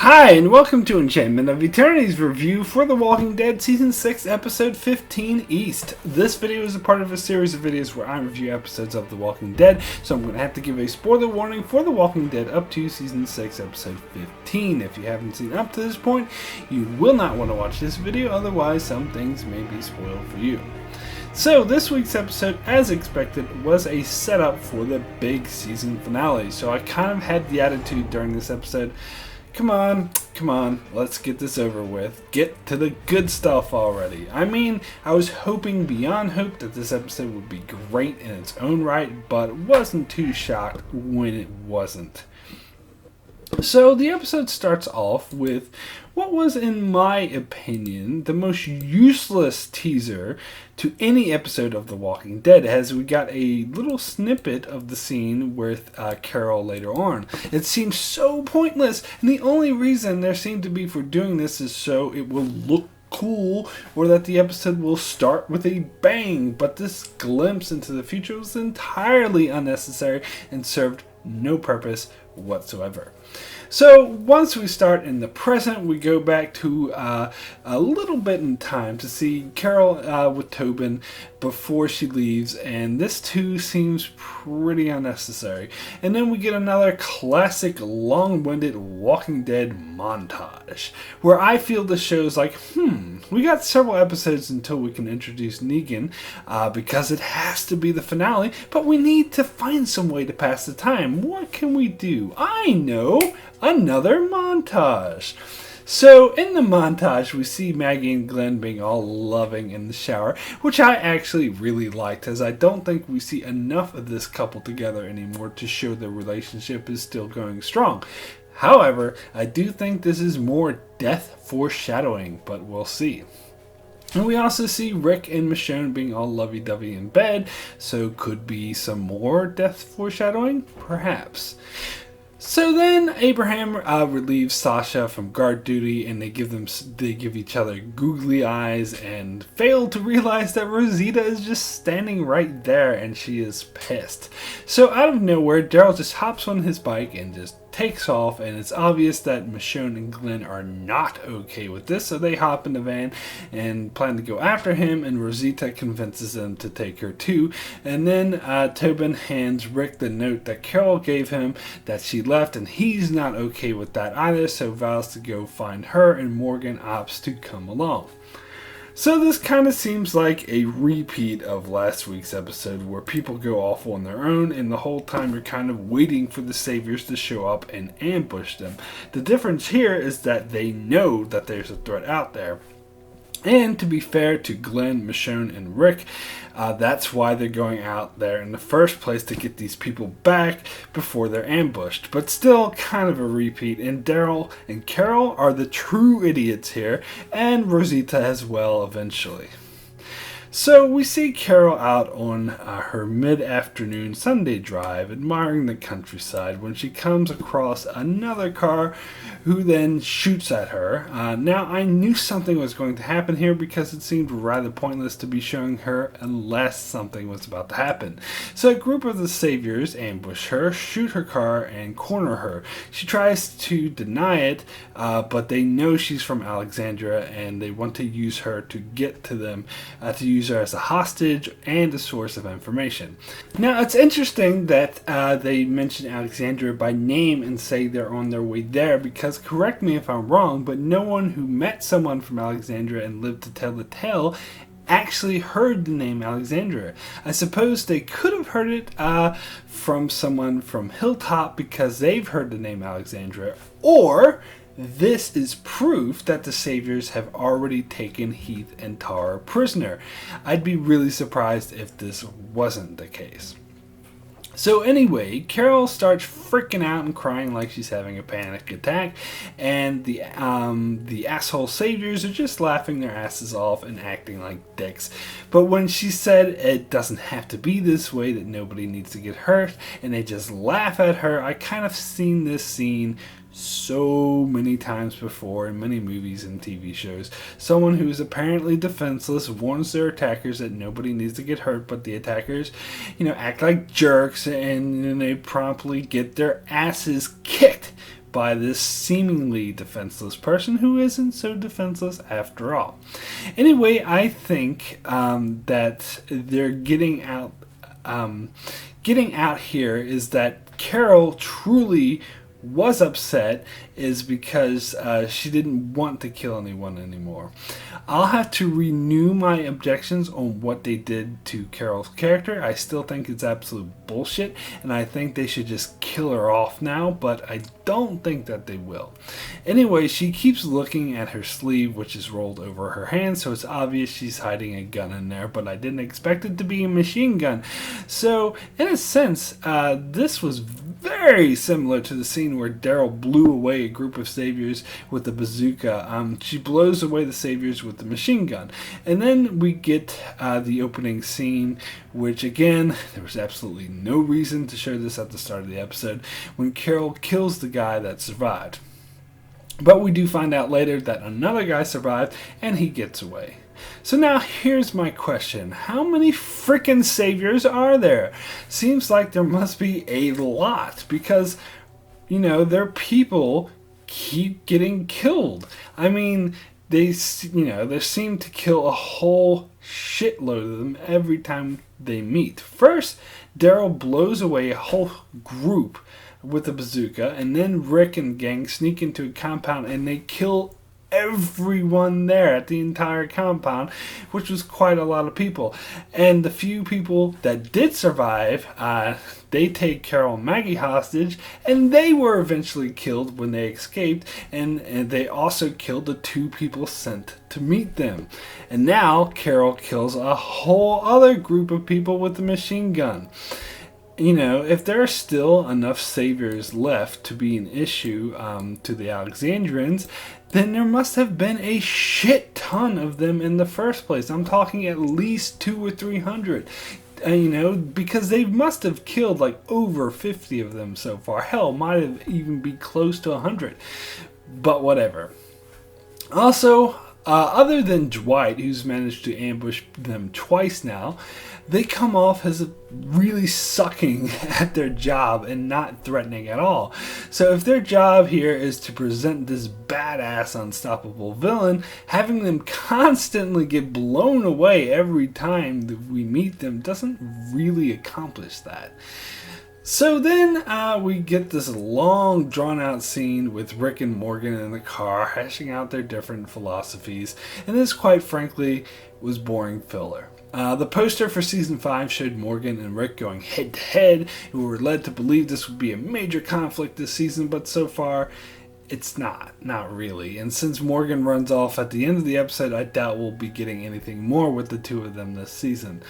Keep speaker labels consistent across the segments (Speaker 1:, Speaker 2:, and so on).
Speaker 1: Hi, and welcome to Enchantment of Eternity's review for The Walking Dead Season 6, Episode 15 East. This video is a part of a series of videos where I review episodes of The Walking Dead, so I'm going to have to give a spoiler warning for The Walking Dead up to Season 6, Episode 15. If you haven't seen up to this point, you will not want to watch this video, otherwise some things may be spoiled for you. So this week's episode, as expected, was a setup for the big season finale, so I kind of had the attitude during this episode, come on, let's get this over with. Get to the good stuff already. I mean, I was hoping beyond hope that this episode would be great in its own right, but wasn't too shocked when it wasn't. So the episode starts off with what was, in my opinion, the most useless teaser to any episode of The Walking Dead, as we got a little snippet of the scene with Carol later on. It seems so pointless, and the only reason there seemed to be for doing this is so it will look cool, or that the episode will start with a bang, but this glimpse into the future was entirely unnecessary and served no purpose whatsoever. So once we start in the present, we go back to a little bit in time to see Carol with Tobin before she leaves, and this too seems pretty unnecessary. And then we get another classic long-winded Walking Dead montage, where I feel the show's like, we got several episodes until we can introduce Negan, because it has to be the finale, but we need to find some way to pass the time. What can we do? I know! Another montage. So in the montage we see Maggie and Glenn being all loving in the shower, which I actually really liked, as I don't think we see enough of this couple together anymore to show their relationship is still going strong. However, I do think this is more death foreshadowing, but we'll see. And we also see Rick and Michonne being all lovey-dovey in bed, so could be some more death foreshadowing? Perhaps. So then Abraham relieves Sasha from guard duty, and they give each other googly eyes and fail to realize that Rosita is just standing right there, and she is pissed. So out of nowhere, Daryl just hops on his bike and just takes off, and it's obvious that Michonne and Glenn are not okay with this, so they hop in the van and plan to go after him, and Rosita convinces them to take her too. And then Tobin hands Rick the note that Carol gave him that she left, and he's not okay with that either, so vows to go find her, and Morgan opts to come along. So this kind of seems like a repeat of last week's episode, where people go off on their own, and the whole time you're kind of waiting for the saviors to show up and ambush them. The difference here is that they know that there's a threat out there. And to be fair to Glenn, Michonne, and Rick, that's why they're going out there in the first place, to get these people back before they're ambushed. But still kind of a repeat, and Daryl and Carol are the true idiots here, and Rosita as well eventually. So we see Carol out on her mid-afternoon Sunday drive, admiring the countryside, when she comes across another car who then shoots at her. Now I knew something was going to happen here, because it seemed rather pointless to be showing her unless something was about to happen. So a group of the saviors ambush her, shoot her car, and corner her. She tries to deny it, but they know she's from Alexandria, and they want to use her to get to them, to use her as a hostage and a source of information. Now it's interesting that they mention Alexandria by name and say they're on their way there, because, correct me if I'm wrong, but no one who met someone from Alexandria and lived to tell the tale actually heard the name Alexandria. I suppose they could have heard it from someone from Hilltop, because they've heard the name Alexandria, or this is proof that the saviors have already taken Heath and Tara prisoner. I'd be really surprised if this wasn't the case. So anyway, Carol starts freaking out and crying like she's having a panic attack, and the asshole saviors are just laughing their asses off and acting like dicks. But when she said it doesn't have to be this way, that nobody needs to get hurt, and they just laugh at her, I kind of seen this scene so many times before in many movies and TV shows. Someone who is apparently defenseless warns their attackers that nobody needs to get hurt, but the attackers, act like jerks, and they promptly get their asses kicked by this seemingly defenseless person who isn't so defenseless after all. Anyway, I think that they're getting out here is that Carol truly was upset is because she didn't want to kill anyone anymore. I'll have to renew my objections on what they did to Carol's character. I still think it's absolute bullshit, and I think they should just kill her off now, but I don't think that they will. Anyway, she keeps looking at her sleeve, which is rolled over her hand, so it's obvious she's hiding a gun in there, but I didn't expect it to be a machine gun. So, in a sense, this was very similar to the scene where Daryl blew away a group of saviors with a bazooka. She blows away the saviors with the machine gun. And then we get the opening scene, which again, there was absolutely no reason to show this at the start of the episode, when Carol kills the guy that survived. But we do find out later that another guy survived and he gets away. So now here's my question. How many frickin' saviors are there? Seems like there must be a lot because, their people keep getting killed. I mean, they seem to kill a whole shitload of them every time they meet. First, Daryl blows away a whole group with a bazooka, and then Rick and gang sneak into a compound and they kill everyone there at the entire compound, which was quite a lot of people. And the few people that did survive, they take Carol and Maggie hostage, and they were eventually killed when they escaped, and they also killed the 2 people sent to meet them. And now Carol kills a whole other group of people with a machine gun. If there are still enough saviors left to be an issue to the Alexandrians, then there must have been a shit ton of them in the first place. I'm talking at least 200 or 300. Because they must have killed like over 50 of them so far. Hell, might have even be close to 100. But whatever. Also, other than Dwight, who's managed to ambush them twice now, they come off as really sucking at their job and not threatening at all. So if their job here is to present this badass unstoppable villain, having them constantly get blown away every time that we meet them doesn't really accomplish that. So then we get this long drawn out scene with Rick and Morgan in the car hashing out their different philosophies, and this quite frankly was boring filler. The poster for season 5 showed Morgan and Rick going head to head, and we were led to believe this would be a major conflict this season, but so far it's not really. And since Morgan runs off at the end of the episode, I doubt we'll be getting anything more with the 2 of them this season.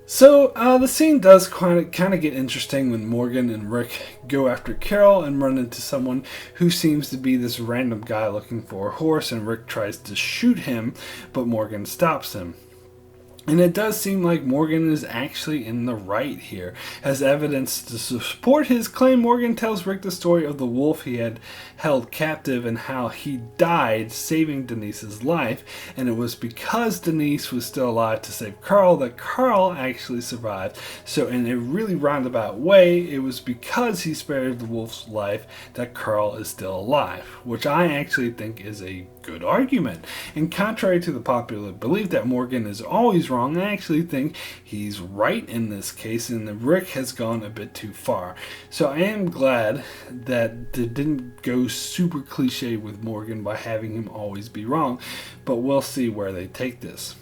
Speaker 1: So the scene does kind of get interesting when Morgan and Rick go after Carol and run into someone who seems to be this random guy looking for a horse, and Rick tries to shoot him, but Morgan stops him. And it does seem like Morgan is actually in the right here. As evidence to support his claim, Morgan tells Rick the story of the wolf he had held captive and how he died saving Denise's life. And it was because Denise was still alive to save Carl that Carl actually survived. So in a really roundabout way, it was because he spared the wolf's life that Carl is still alive. Which I actually think is a good argument. And contrary to the popular belief that Morgan is always wrong, I actually think he's right in this case, and that Rick has gone a bit too far. So I am glad that they didn't go super cliche with Morgan by having him always be wrong, but we'll see where they take this.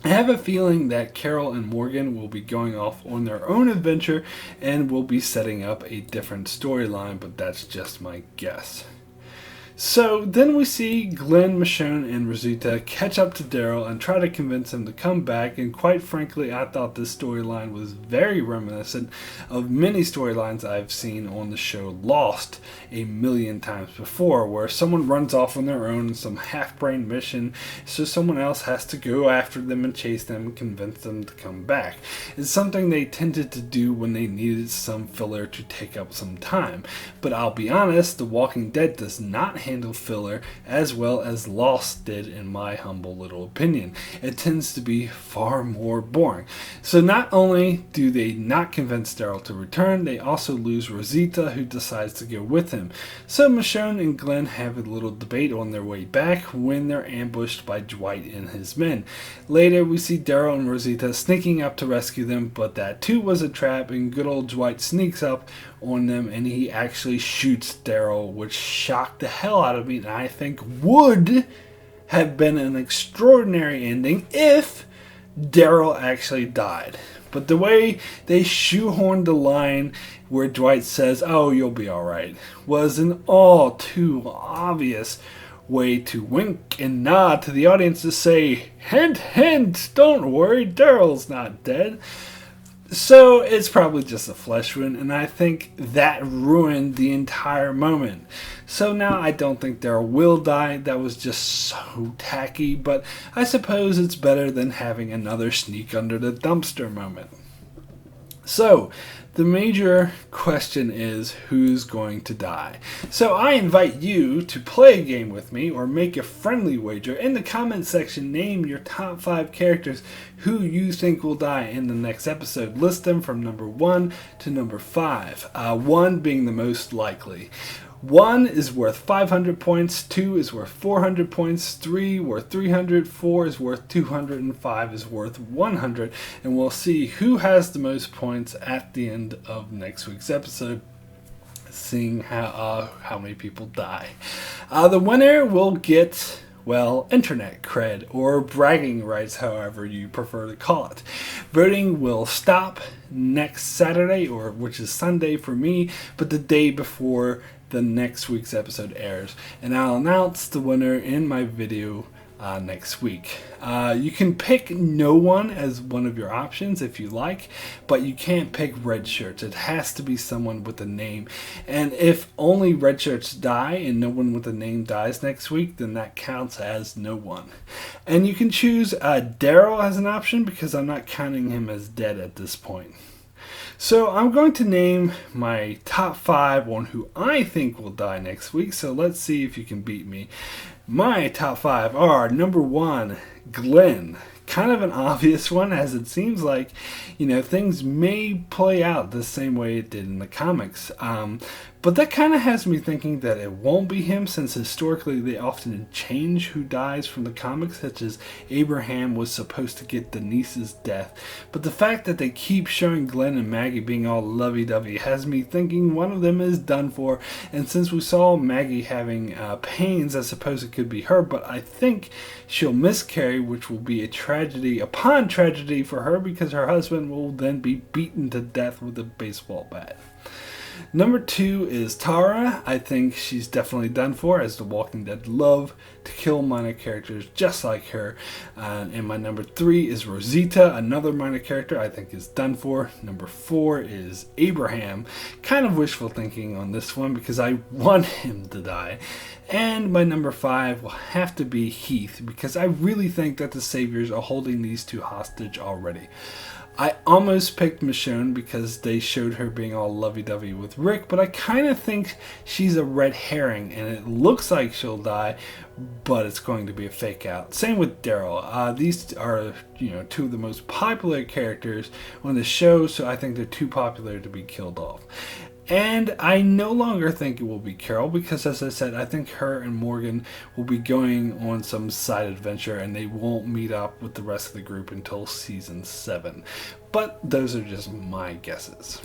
Speaker 1: I have a feeling that Carol and Morgan will be going off on their own adventure and will be setting up a different storyline, but that's just my guess. So then we see Glenn, Michonne, and Rosita catch up to Daryl and try to convince him to come back, and quite frankly I thought this storyline was very reminiscent of many storylines I've seen on the show Lost a million times before, where someone runs off on their own in some half-brained mission, so someone else has to go after them and chase them and convince them to come back. It's something they tended to do when they needed some filler to take up some time, but I'll be honest, The Walking Dead does not handle filler as well as Lost did, in my humble little opinion. It tends to be far more boring. So not only do they not convince Daryl to return, they also lose Rosita, who decides to go with him. So Michonne and Glenn have a little debate on their way back when they're ambushed by Dwight and his men. Later we see Daryl and Rosita sneaking up to rescue them, but that too was a trap, and good old Dwight sneaks up on them and he actually shoots Daryl, which shocked the hell out of me, and I think would have been an extraordinary ending if Daryl actually died. But the way they shoehorned the line where Dwight says, "Oh, you'll be alright," was an all too obvious way to wink and nod to the audience to say, "Hint, hint, don't worry, Daryl's not dead." So it's probably just a flesh wound, and I think that ruined the entire moment. So now I don't think Daryl will die. That was just so tacky, but I suppose it's better than having another sneak under the dumpster moment. So, the major question is, who's going to die? So I invite you to play a game with me or make a friendly wager. In the comment section, name your top 5 characters who you think will die in the next episode. List them from number 1 to number 5, 1 being the most likely. 1 is worth 500 points, 2 is worth 400 points, 3 worth 300, 4 is worth 200, and 5 is worth 100. And we'll see who has the most points at the end of next week's episode, seeing how many people die. The winner will get, well, internet cred or bragging rights, however you prefer to call it. Voting will stop next Saturday, or which is Sunday for me, but the day before the next week's episode airs, and I'll announce the winner in my video next week. You can pick no one as one of your options if you like, but you can't pick red shirts. It has to be someone with a name, and if only red shirts die and no one with a name dies next week, then that counts as no one. And you can choose Daryl as an option because I'm not counting him as dead at this point. So I'm going to name my top 5 on who I think will die next week. So let's see if you can beat me. My top 5 are number 1, Glenn. Kind of an obvious one, as it seems like, things may play out the same way it did in the comics. But that kind of has me thinking that it won't be him, since historically they often change who dies from the comics, such as Abraham was supposed to get Denise's death. But the fact that they keep showing Glenn and Maggie being all lovey-dovey has me thinking one of them is done for. And since we saw Maggie having pains, I suppose it could be her, but I think she'll miscarry, which will be a tragedy upon tragedy for her, because her husband will then be beaten to death with a baseball bat. Number 2 is Tara. I think she's definitely done for, as The Walking Dead love to kill minor characters just like her. And my number 3 is Rosita, another minor character I think is done for. Number 4 is Abraham. Kind of wishful thinking on this one because I want him to die. And my number 5 will have to be Heath, because I really think that the Saviors are holding these two hostage already. I almost picked Michonne because they showed her being all lovey-dovey with Rick, but I kind of think she's a red herring, and it looks like she'll die, but it's going to be a fake out. Same with Daryl. These are, two of the most popular characters on the show, so I think they're too popular to be killed off. And I no longer think it will be Carol, because as I said, I think her and Morgan will be going on some side adventure and they won't meet up with the rest of the group until season 7. But those are just my guesses.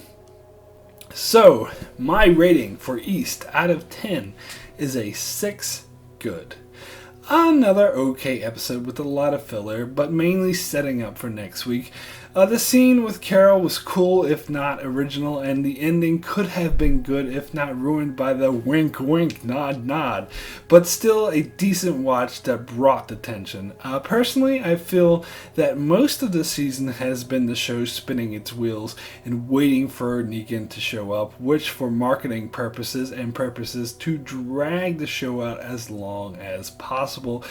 Speaker 1: So, my rating for East out of 10 is a 6 good. Another okay episode with a lot of filler, but mainly setting up for next week. The scene with Carol was cool, if not original, and the ending could have been good, if not ruined by the wink wink nod nod, but still a decent watch that brought the tension. Personally, I feel that most of the season has been the show spinning its wheels and waiting for Negan to show up, which for marketing purposes and purposes to drag the show out as long as possible.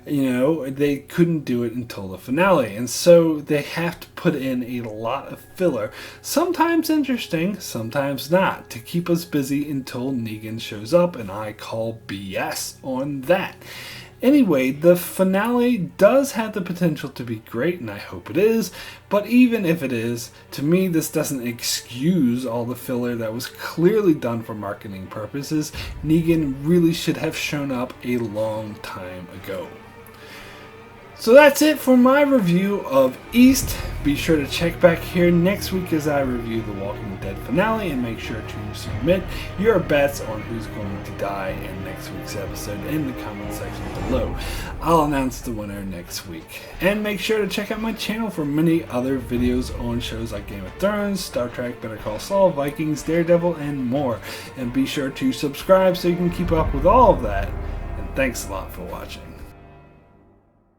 Speaker 1: They couldn't do it until the finale, and so they have to put put in a lot of filler, sometimes interesting, sometimes not, to keep us busy until Negan shows up, and I call BS on that. Anyway, the finale does have the potential to be great, and I hope it is, but even if it is, to me this doesn't excuse all the filler that was clearly done for marketing purposes. Negan really should have shown up a long time ago. So that's it for my review of East. Be sure to check back here next week as I review the Walking Dead finale, and make sure to submit your bets on who's going to die in next week's episode in the comment section below. I'll announce the winner next week. And make sure to check out my channel for many other videos on shows like Game of Thrones, Star Trek, Better Call Saul, Vikings, Daredevil, and more. And be sure to subscribe so you can keep up with all of that. And thanks a lot for watching.